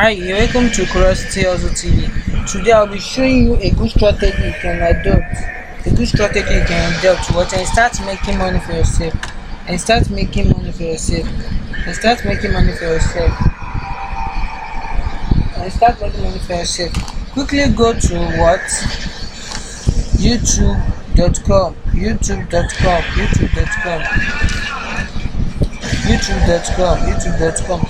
Hi, you're welcome to Curiosity Also TV. Today I'll be showing you a good strategy you can adopt. A good strategy you can adopt what and start making money for yourself. And start making money for yourself. And start making money for yourself. And start making money for yourself. Quickly go to what? YouTube.com. YouTube.com. YouTube.com. YouTube.com. YouTube.com.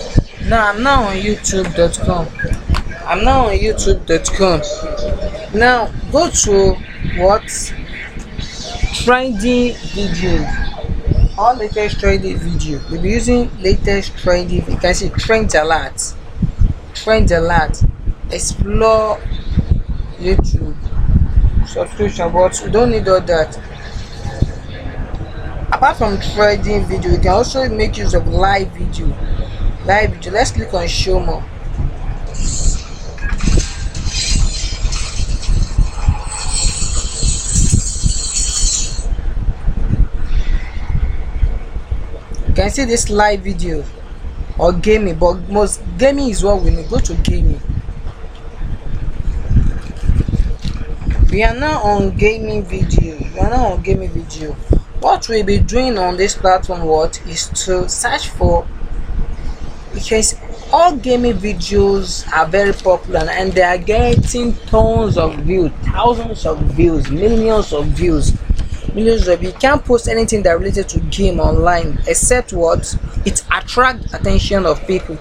Now I'm now on YouTube.com. Now go to what? Trending video. All latest trending video. We'll be using latest trending. You can see trend alert. Explore YouTube. Subscription, but we don't need all that. Apart from trending video, you can also make use of live video. Let's click on show more. You can see this live video or gaming, but most gaming is what we need. Go to gaming. We are now on gaming video. What we'll be doing on this platform is to search for, because all gaming videos are very popular and they are getting tons of views, thousands of views, millions of views. You can't post anything that related to game online except what? It attract attention of people.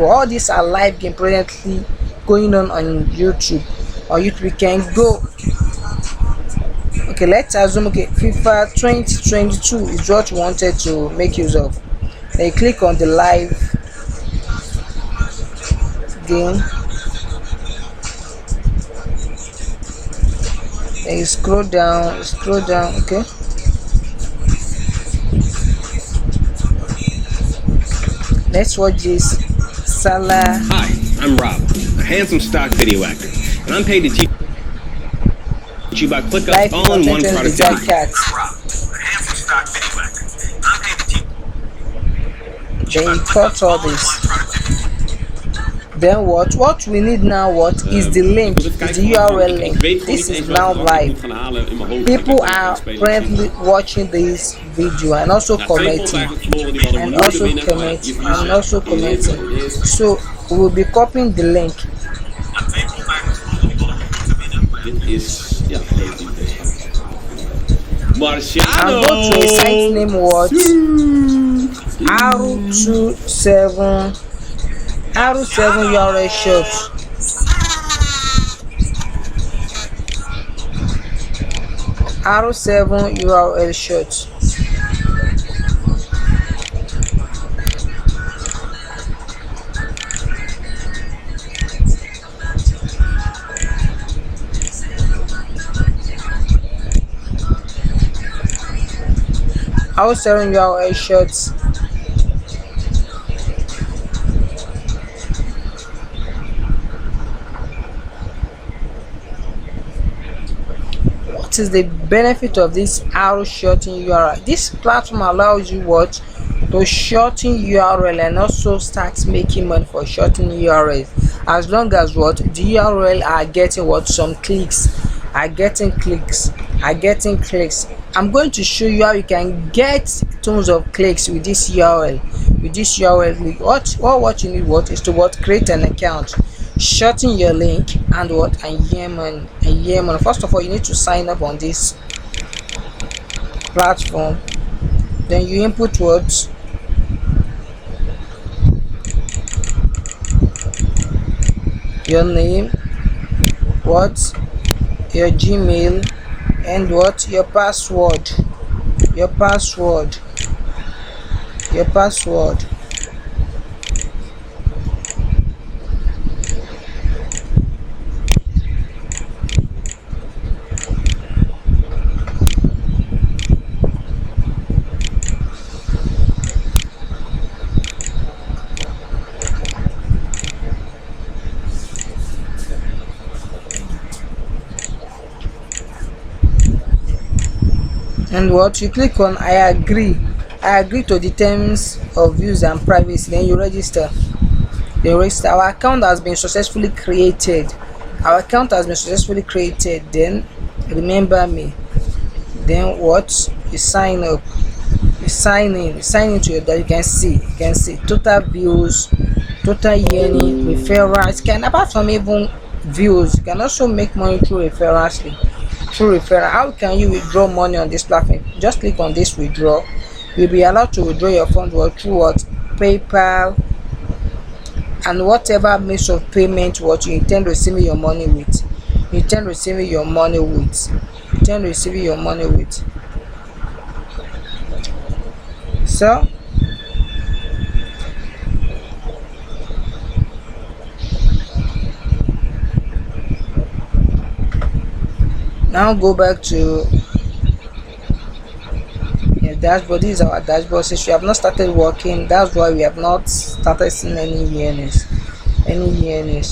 All these are live game presently going on YouTube. Or we can go. Okay, let's assume FIFA 2022 is what you wanted to make use of. Then you click on the live game. Then you scroll down, okay. Let's watch this. Salah. Hi, I'm Rob, a handsome stock video actor, and I'm paid to teach you about click up all-in-one productivity. Then you cut all this. Then what we need now is the link, is the URL link. This is now live. People are currently watching this video and also commenting. So we will be copying the link. And go to a site name R7 URL short. R7 URL short. R7 URL shorts. What is the benefit of this arrow shorten URL? This platform allows you to shorten URL and also start making money for shortening URLs, as long as the URL are getting some clicks, are getting clicks. I'm going to show you how you can get tons of clicks with this URL. Link. What you need is to create an account, shorten your link, and Yemen. First of all, you need to sign up on this platform. Then you input your name, your Gmail, and your password. And you click on I agree to the terms of use and privacy. Then you register. then register. Our account has been successfully created. Then remember me. Then what? You sign up. You sign into your that you can see total views, total yearning, referrals. Apart from even views, you can also make money through referrals. How can you withdraw money on this platform? Just click on this withdraw. You'll be allowed to withdraw your funds through what? PayPal and whatever means of payment what you intend receiving your money with. So now go back to your dashboard. This is our dashboard. Since we have not started working, that's why we have not started seeing any yearnings.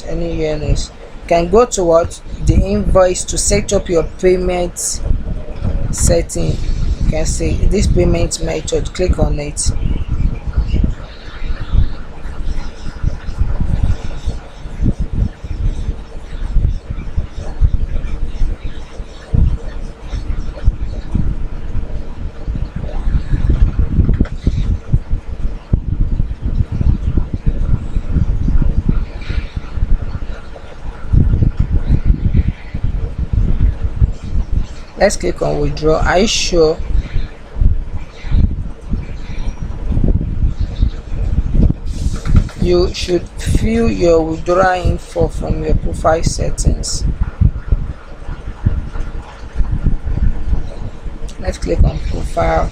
You can go to what? The invoice to set up your payment setting. You can see this payment method. Click on it. Let's click on withdraw. Are you sure? You should fill your withdrawal info from your profile settings. Let's click on profile.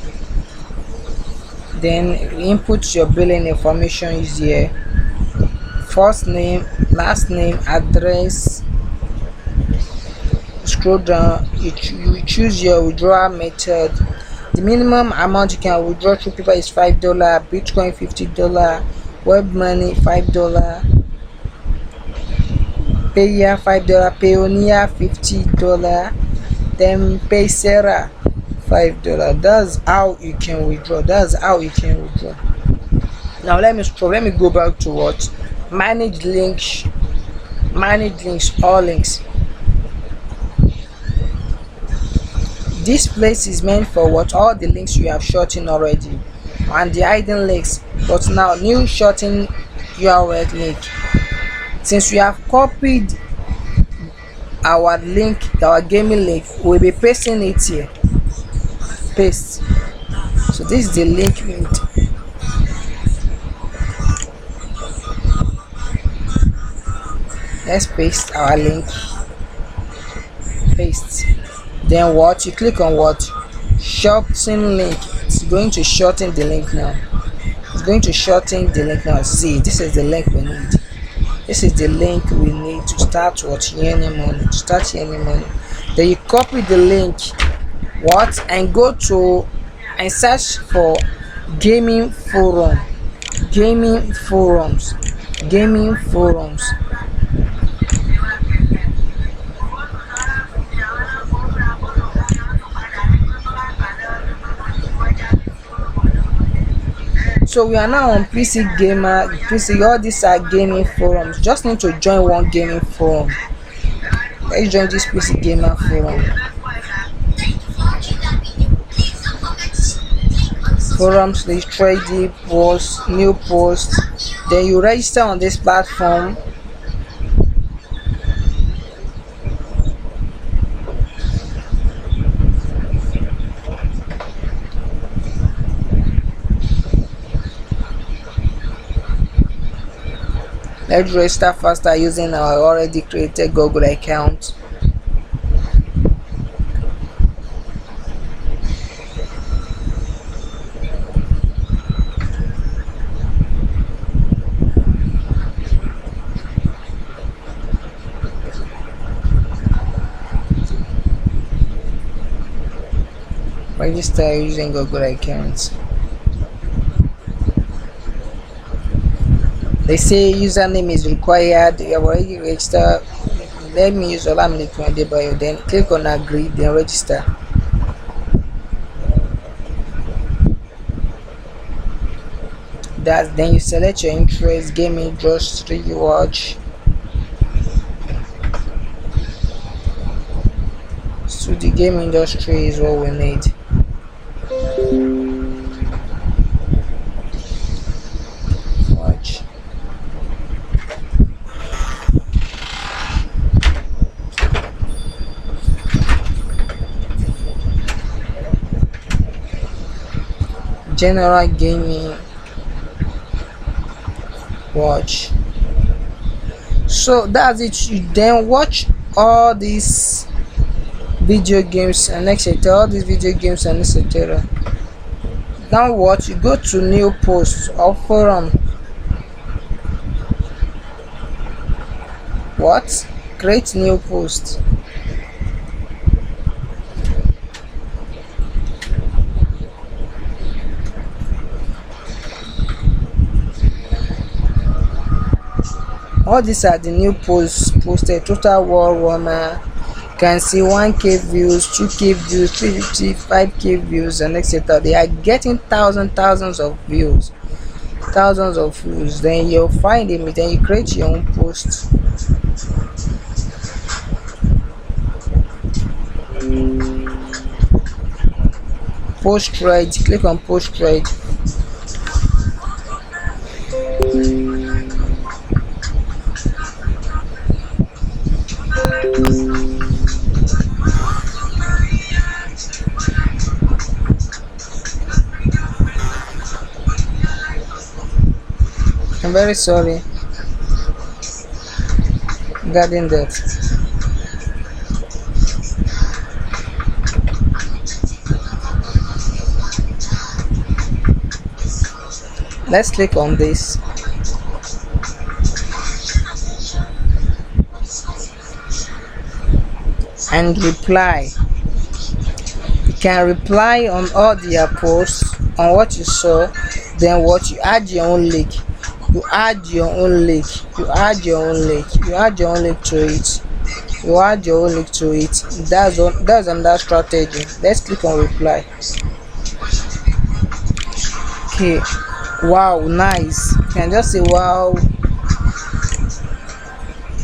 Then input your billing information is here. First name, last name, address. Scroll down, you choose your withdrawal method. The minimum amount you can withdraw through PayPal is $5, Bitcoin $50, web money $5, Payeer $5, Payoneer $50, then Paysera $5. That's how you can withdraw. Now let me go back to what? Manage links, all links. This place is meant for what? All the links you have shortened already and the hidden links, but now new shorten URL link. Since we have copied our link, our gaming link, we'll be pasting it here. Paste. So this is the link. Let's paste our link. Paste. Then what? You click on what? Shorten link. It's going to shorten the link now. See, this is the link we need. To start earning money. Then you copy the link and go to and search for gaming forums. So we are now on PC Gamer. All these are gaming forums. Just need to join one gaming forum. Let's join this PC Gamer forum. Forums, they trade posts, new posts. Then you register on this platform. Let's register faster using our already created Google account. Register using Google accounts. They say username is required. You have already registered. Let me use Olamide Bio. Then click on agree. Then register. that. Then you select your interest, game industry you watch. So the game industry is what we need. Watch. General gaming. Watch. So that's it. You then watch all these video games and etc. All these video games and etc. Now what? You go to new post or forum. What? Create new post. All these are the new posts posted. Total war warmer. Can see 1k views, 2k views, 355k views and etc. They are getting thousands of views. Then you'll find them, then you create your own post. Post thread, click on post thread. I'm very sorry regarding that. Let's click on this. And reply. You can reply on all their posts on what you saw. Then what, you add your own link. You add your own link to it. That's another strategy. Let's click on reply. Okay, wow, nice. You can just say wow.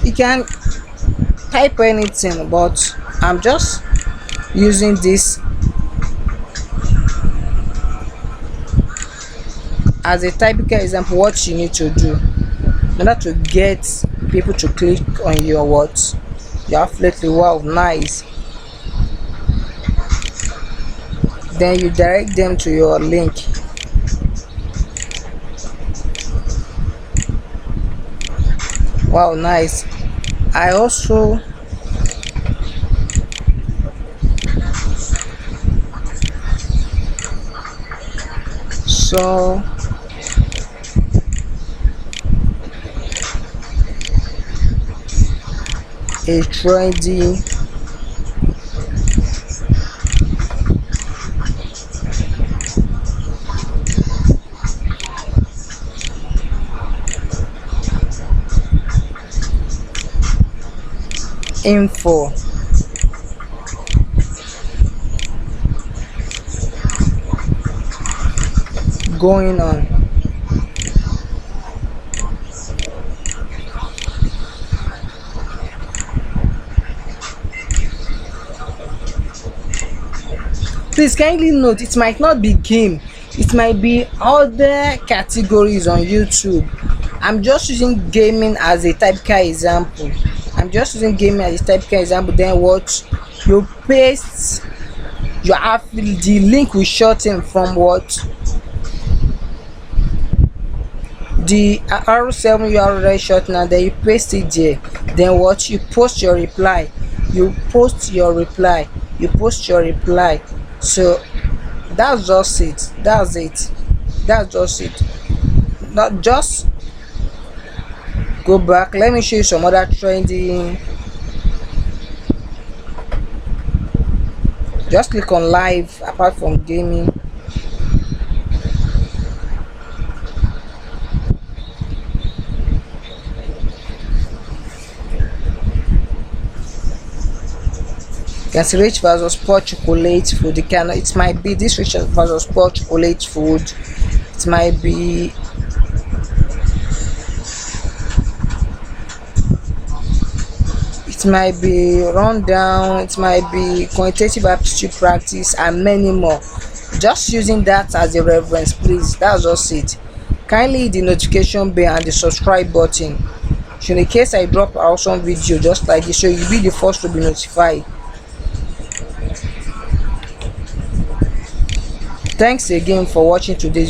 You can type anything, but I'm just using this as a typical example. What you need to do in order to get people to click on your words. You're absolutely wow, nice. Then you direct them to your link. Wow, nice. I also saw a trendy info going on. Please kindly note, it might not be game, it might be other categories on YouTube. I'm just using gaming as a typical example. Then what, you paste your the link will shorten from what, the R7 URL shortener. Then you paste it there. Then what, you post your reply. So that's just it. Not just go back. Let me show you some other trending. Just click on live. Apart from gaming, you can see rich versus poor chocolate food. It might be this rich versus poor chocolate food. it might be rundown, it might be quantitative aptitude practice, and many more. Just using that as a reference, please. That's just it. Kindly hit the notification bell and the subscribe button, so in case I drop an awesome video just like this, so you'll be the first to be notified. Thanks again for watching today's